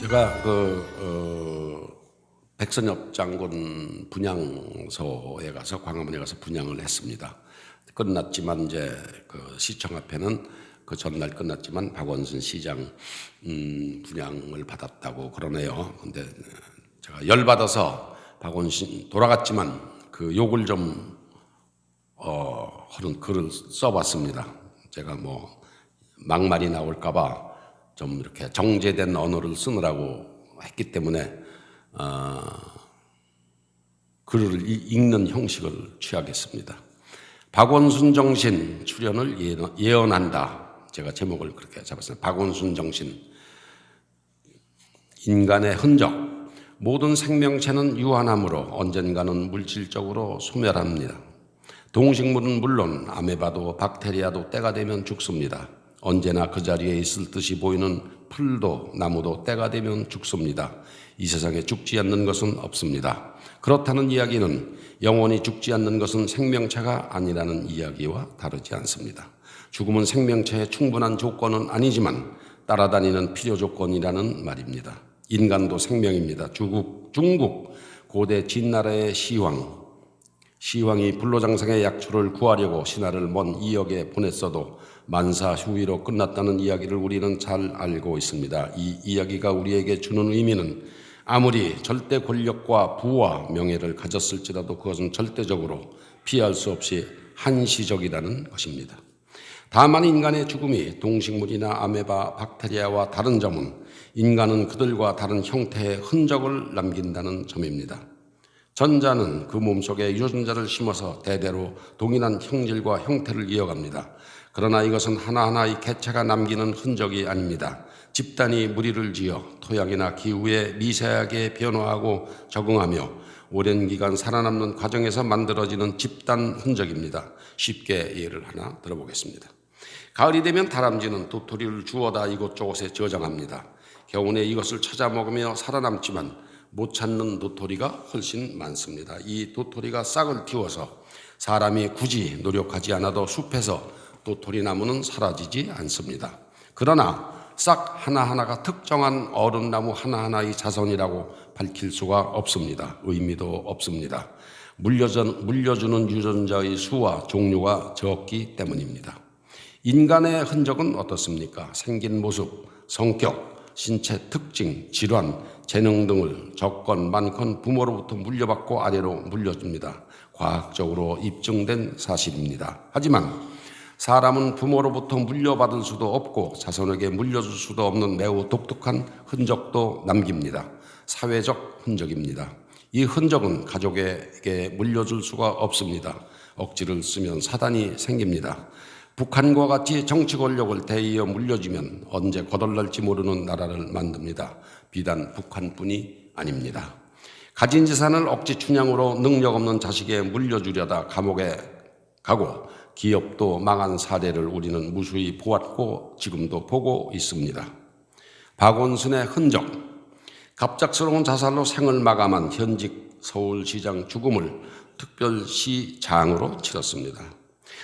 제가 백선엽 장군 분향소에 가서 광화문에 가서 분향을 했습니다. 끝났지만 이제 시청 앞에는 그 전날 끝났지만 박원순 시장 분향을 받았다고 그러네요. 근데 제가 열받아서 박원순 돌아갔지만 그 욕을 좀 하는 글을 써봤습니다. 제가 뭐 막말이 나올까봐 좀 이렇게 정제된 언어를 쓰느라고 했기 때문에 글을 읽는 형식을 취하겠습니다. 박원순 정신 출현을 예언한다. 제가 제목을 그렇게 잡았어요. 박원순 정신. 인간의 흔적. 모든 생명체는 유한하므로 언젠가는 물질적으로 소멸합니다. 동식물은 물론 아메바도 박테리아도 때가 되면 죽습니다. 언제나 그 자리에 있을 듯이 보이는 풀도 나무도 때가 되면 죽습니다. 이 세상에 죽지 않는 것은 없습니다. 그렇다는 이야기는 영원히 죽지 않는 것은 생명체가 아니라는 이야기와 다르지 않습니다. 죽음은 생명체의 충분한 조건은 아니지만 따라다니는 필요 조건이라는 말입니다. 인간도 생명입니다. 중국 고대 진나라의 시황이 불로장생의 약초를 구하려고 신하를 먼 2역에 보냈어도 만사 후위로 끝났다는 이야기를 우리는 잘 알고 있습니다. 이 이야기가 우리에게 주는 의미는 아무리 절대 권력과 부와 명예를 가졌을지라도 그것은 절대적으로 피할 수 없이 한시적이라는 것입니다. 다만 인간의 죽음이 동식물이나 아메바, 박테리아와 다른 점은 인간은 그들과 다른 형태의 흔적을 남긴다는 점입니다. 전자는 그 몸속에 유전자를 심어서 대대로 동일한 형질과 형태를 이어갑니다. 그러나 이것은 하나하나의 개체가 남기는 흔적이 아닙니다. 집단이 무리를 지어 토양이나 기후에 미세하게 변화하고 적응하며 오랜 기간 살아남는 과정에서 만들어지는 집단 흔적입니다. 쉽게 예를 하나 들어보겠습니다. 가을이 되면 다람쥐는 도토리를 주워다 이곳저곳에 저장합니다. 겨우내 이것을 찾아 먹으며 살아남지만 못 찾는 도토리가 훨씬 많습니다. 이 도토리가 싹을 틔워서 사람이 굳이 노력하지 않아도 숲에서 도토리 나무는 사라지지 않습니다. 그러나 싹 하나하나가 특정한 어른나무 하나하나의 자손이라고 밝힐 수가 없습니다. 의미도 없습니다. 물려주는 유전자의 수와 종류가 적기 때문입니다. 인간의 흔적은 어떻습니까? 생긴 모습, 성격, 신체 특징, 질환, 재능 등을 적건 많건 부모로부터 물려받고 아래로 물려줍니다. 과학적으로 입증된 사실입니다. 하지만 사람은 부모로부터 물려받을 수도 없고 자손에게 물려줄 수도 없는 매우 독특한 흔적도 남깁니다. 사회적 흔적입니다. 이 흔적은 가족에게 물려줄 수가 없습니다. 억지를 쓰면 사단이 생깁니다. 북한과 같이 정치 권력을 대이어 물려주면 언제 거덜날지 모르는 나라를 만듭니다. 비단 북한뿐이 아닙니다. 가진 재산을 억지 춘향으로 능력 없는 자식에 물려주려다 감옥에 가고 기업도 망한 사례를 우리는 무수히 보았고 지금도 보고 있습니다. 박원순의 흔적. 갑작스러운 자살로 생을 마감한 현직 서울시장 죽음을 특별시장으로 치렀습니다.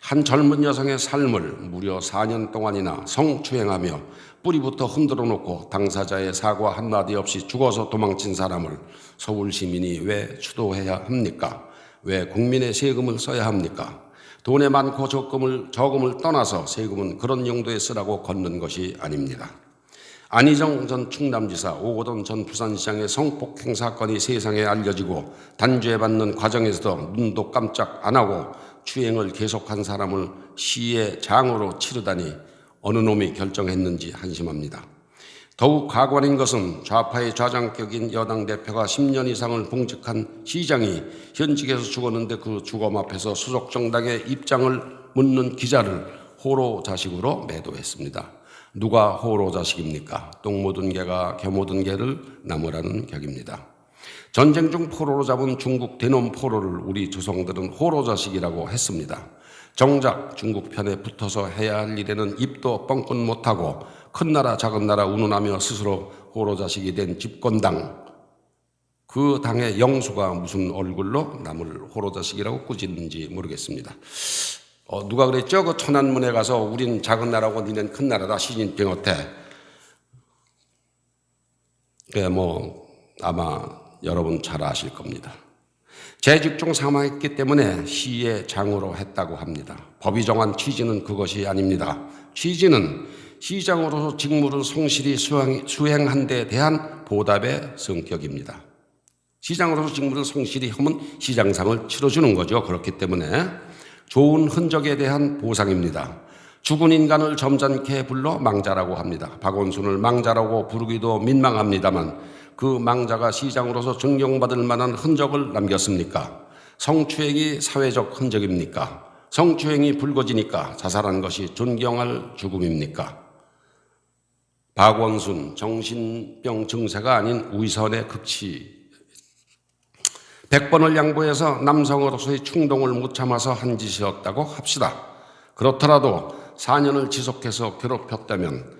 한 젊은 여성의 삶을 무려 4년 동안이나 성추행하며 뿌리부터 흔들어 놓고 당사자의 사과 한마디 없이 죽어서 도망친 사람을 서울 시민이 왜 추도해야 합니까? 왜 국민의 세금을 써야 합니까? 돈에 많고 적음을 떠나서 세금은 그런 용도에 쓰라고 걷는 것이 아닙니다. 안희정 전 충남지사, 오거돈 전 부산시장의 성폭행 사건이 세상에 알려지고 단죄받는 과정에서도 눈도 깜짝 안 하고 추행을 계속한 사람을 시의 장으로 치르다니 어느 놈이 결정했는지 한심합니다. 더욱 가관인 것은 좌파의 좌장격인 여당 대표가 10년 이상을 봉직한 시장이 현직에서 죽었는데 그 주검 앞에서 소속 정당의 입장을 묻는 기자를 호로 자식으로 매도했습니다. 누가 호로 자식입니까? 똥 묻은 개가 개 묻은 개를 나무라는 격입니다. 전쟁 중 포로로 잡은 중국 대놈 포로를 우리 조상들은 호로 자식이라고 했습니다. 정작 중국 편에 붙어서 해야 할 일에는 입도 뻥끗 못하고 큰 나라 작은 나라 운운하며 스스로 호로 자식이 된 집권당, 그 당의 영수가 무슨 얼굴로 남을 호로 자식이라고 꾸짖는지 모르겠습니다. 누가 그랬죠? 그 천안문에 가서 우린 작은 나라고 니는 큰 나라다, 시진핑한테. 아마 여러분 잘 아실 겁니다. 재직 중 사망했기 때문에 시의 장으로 했다고 합니다. 법이 정한 취지는 그것이 아닙니다. 취지는 시장으로서 직무를 성실히 수행한 데 대한 보답의 성격입니다. 시장으로서 직무를 성실히 하면 시장상을 치러주는 거죠. 그렇기 때문에 좋은 흔적에 대한 보상입니다. 죽은 인간을 점잖게 불러 망자라고 합니다. 박원순을 망자라고 부르기도 민망합니다만 그 망자가 시장으로서 존경받을 만한 흔적을 남겼습니까? 성추행이 사회적 흔적입니까? 성추행이 불거지니까 자살한 것이 존경할 죽음입니까? 박원순 정신병 증세가 아닌 위선의 극치 100번을 양보해서 남성으로서의 충동을 못 참아서 한 짓이었다고 합시다. 그렇더라도 4년을 지속해서 괴롭혔다면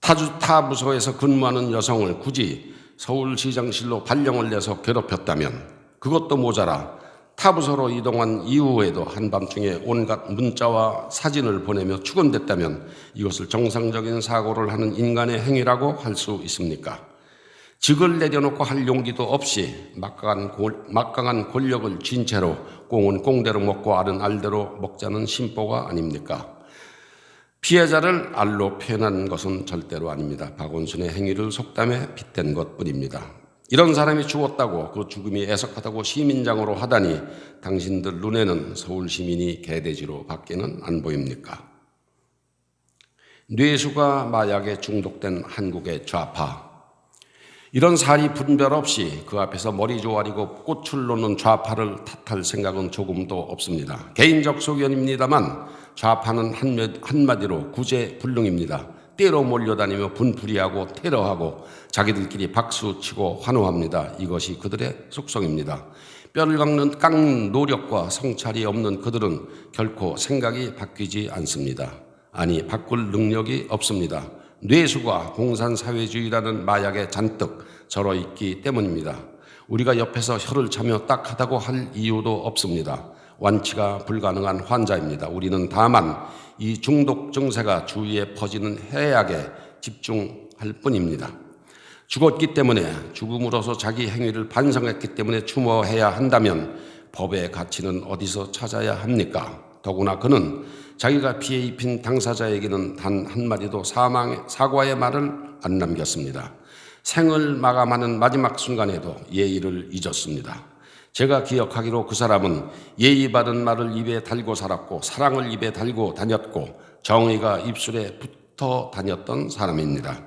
타 부서에서 근무하는 여성을 굳이 서울시장실로 발령을 내서 괴롭혔다면 그것도 모자라 타 부서로 이동한 이후에도 한밤중에 온갖 문자와 사진을 보내며 추근댔다면 이것을 정상적인 사고를 하는 인간의 행위라고 할 수 있습니까? 직을 내려놓고 할 용기도 없이 막강한 권력을 쥔 채로 꽁은 꽁대로 먹고 알은 알대로 먹자는 심보가 아닙니까? 피해자를 알로 표현한 것은 절대로 아닙니다. 박원순의 행위를 속담에 빗댄 것뿐입니다. 이런 사람이 죽었다고 그 죽음이 애석하다고 시민장으로 하다니 당신들 눈에는 서울 시민이 개돼지로 밖에는 안 보입니까? 뇌수가 마약에 중독된 한국의 좌파 이런 사리 분별 없이 그 앞에서 머리 조아리고 꽃을 놓는 좌파를 탓할 생각은 조금도 없습니다. 개인적 소견입니다만 좌파는 한마디로 구제불능입니다. 때로 몰려다니며 분풀이하고 테러하고 자기들끼리 박수치고 환호합니다. 이것이 그들의 속성입니다. 뼈를 깎는 노력과 성찰이 없는 그들은 결코 생각이 바뀌지 않습니다. 아니 바꿀 능력이 없습니다. 뇌수가 공산사회주의라는 마약에 잔뜩 절어있기 때문입니다. 우리가 옆에서 혀를 차며 딱하다고 할 이유도 없습니다. 완치가 불가능한 환자입니다. 우리는 다만 이 중독 증세가 주위에 퍼지는 해악에 집중할 뿐입니다. 죽었기 때문에 죽음으로써 자기 행위를 반성했기 때문에 추모해야 한다면 법의 가치는 어디서 찾아야 합니까? 더구나 그는 자기가 피해 입힌 당사자에게는 단 한마디도 사과의 말을 안 남겼습니다. 생을 마감하는 마지막 순간에도 예의를 잊었습니다. 제가 기억하기로 그 사람은 예의 바른 말을 입에 달고 살았고 사랑을 입에 달고 다녔고 정의가 입술에 붙어 다녔던 사람입니다.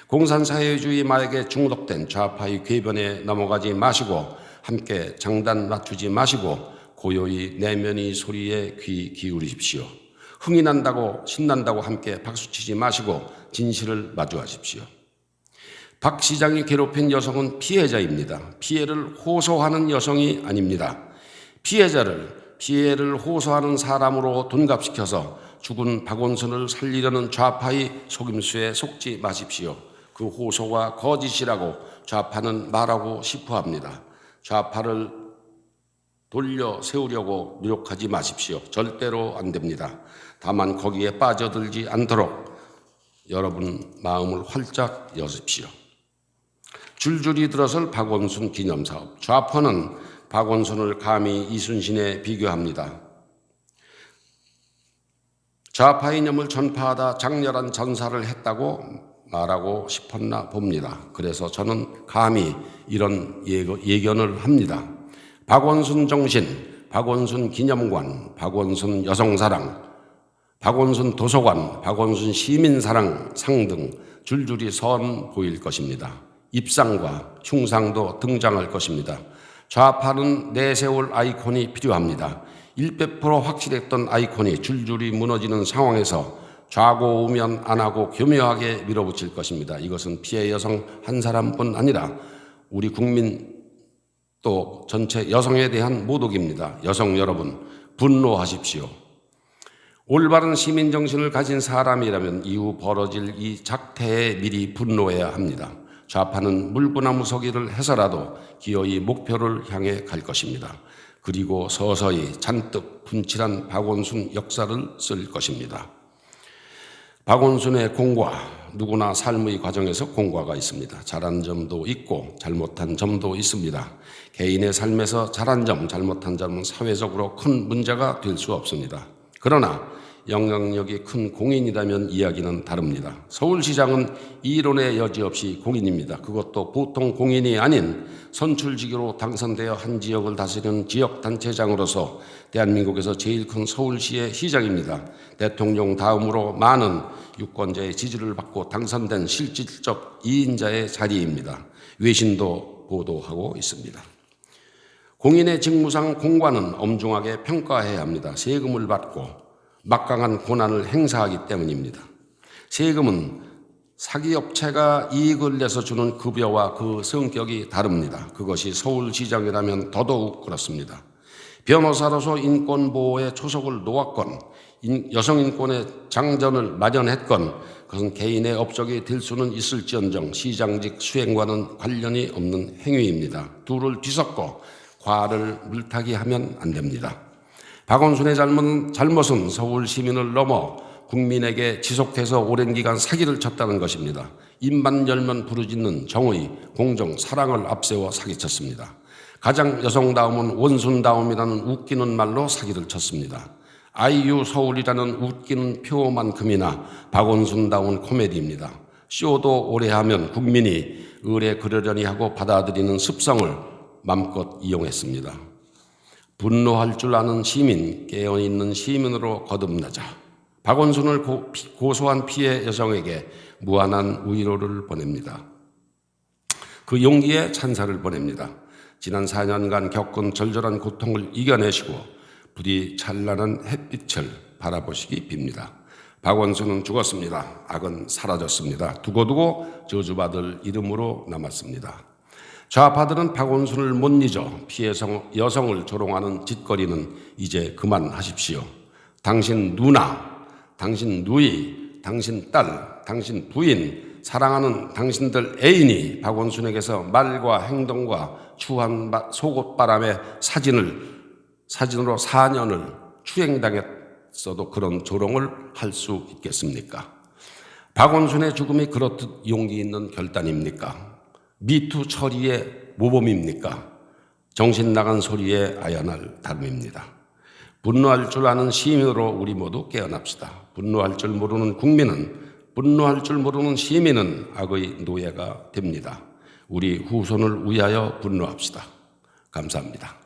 공산사회주의 마약에 중독된 좌파의 궤변에 넘어가지 마시고 함께 장단 맞추지 마시고 고요히 내면의 소리에 귀 기울이십시오. 흥이 난다고 신난다고 함께 박수치지 마시고 진실을 마주하십시오. 박 시장이 괴롭힌 여성은 피해자입니다. 피해를 호소하는 여성이 아닙니다. 피해를 호소하는 사람으로 둔갑시켜서 죽은 박원순을 살리려는 좌파의 속임수에 속지 마십시오. 그 호소가 거짓이라고 좌파는 말하고 싶어 합니다. 좌파를 돌려 세우려고 노력하지 마십시오. 절대로 안 됩니다. 다만 거기에 빠져들지 않도록 여러분 마음을 활짝 여십시오. 줄줄이 들어설 박원순 기념사업. 좌파는 박원순을 감히 이순신에 비교합니다. 좌파 이념을 전파하다 장렬한 전사를 했다고 말하고 싶었나 봅니다. 그래서 저는 감히 이런 예견을 합니다. 박원순 정신, 박원순 기념관, 박원순 여성사랑, 박원순 도서관, 박원순 시민사랑 상 등 줄줄이 선 보일 것입니다. 입상과 흉상도 등장할 것입니다. 좌파는 내세울 아이콘이 필요합니다. 100% 확실했던 아이콘이 줄줄이 무너지는 상황에서 좌고우면 안 하고 교묘하게 밀어붙일 것입니다. 이것은 피해 여성 한 사람뿐 아니라 우리 국민 또 전체 여성에 대한 모독입니다. 여성 여러분, 분노하십시오. 올바른 시민정신을 가진 사람이라면 이후 벌어질 이 작태에 미리 분노해야 합니다. 좌파는 물구나무 서기를 해서라도 기어이 목표를 향해 갈 것입니다. 그리고 서서히 잔뜩 분칠한 박원순 역사를 쓸 것입니다. 박원순의 공과 누구나 삶의 과정에서 공과가 있습니다. 잘한 점도 있고 잘못한 점도 있습니다. 개인의 삶에서 잘한 점, 잘못한 점은 사회적으로 큰 문제가 될 수 없습니다. 그러나 영향력이 큰 공인이라면 이야기는 다릅니다. 서울시장은 이론의 여지없이 공인입니다. 그것도 보통 공인이 아닌 선출직으로 당선되어 한 지역을 다스리는 지역단체장으로서 대한민국에서 제일 큰 서울시의 시장입니다. 대통령 다음으로 많은 유권자의 지지를 받고 당선된 실질적 2인자의 자리입니다. 외신도 보도하고 있습니다. 공인의 직무상 공관은 엄중하게 평가해야 합니다. 세금을 받고 막강한 권한을 행사하기 때문입니다. 세금은 사기업체가 이익을 내서 주는 급여와 그 성격이 다릅니다. 그것이 서울시장이라면 더더욱 그렇습니다. 변호사로서 인권보호에 초석을 놓았건 여성인권의 장전을 마련했건 그것은 개인의 업적이 될 수는 있을지언정 시장직 수행과는 관련이 없는 행위입니다. 둘을 뒤섞고 과를 물타기하면 안 됩니다. 박원순의 잘못은 서울 시민을 넘어 국민에게 지속해서 오랜 기간 사기를 쳤다는 것입니다. 입만 열면 부르짖는 정의, 공정, 사랑을 앞세워 사기쳤습니다. 가장 여성다움은 원순다움이라는 웃기는 말로 사기를 쳤습니다. 아이유 서울이라는 웃기는 표만큼이나 박원순다운 코미디입니다. 쇼도 오래 하면 국민이 의뢰 그러려니 하고 받아들이는 습성을 맘껏 이용했습니다. 분노할 줄 아는 시민, 깨어있는 시민으로 거듭나자. 박원순을 고소한 피해 여성에게 무한한 위로를 보냅니다. 그 용기에 찬사를 보냅니다. 지난 4년간 겪은 절절한 고통을 이겨내시고 부디 찬란한 햇빛을 바라보시기 빕니다. 박원순은 죽었습니다. 악은 사라졌습니다. 두고두고 저주받을 이름으로 남았습니다. 좌파들은 박원순을 못 잊어 피해 여성을 조롱하는 짓거리는 이제 그만하십시오. 당신 누나, 당신 누이, 당신 딸, 당신 부인, 사랑하는 당신들 애인이 박원순에게서 말과 행동과 추한 속옷바람의 사진으로 4년을 추행당했어도 그런 조롱을 할 수 있겠습니까? 박원순의 죽음이 그렇듯 용기 있는 결단입니까? 미투 처리의 모범입니까? 정신 나간 소리에 아연할 다름입니다. 분노할 줄 아는 시민으로 우리 모두 깨어납시다. 분노할 줄 모르는 국민은, 분노할 줄 모르는 시민은 악의 노예가 됩니다. 우리 후손을 위하여 분노합시다. 감사합니다.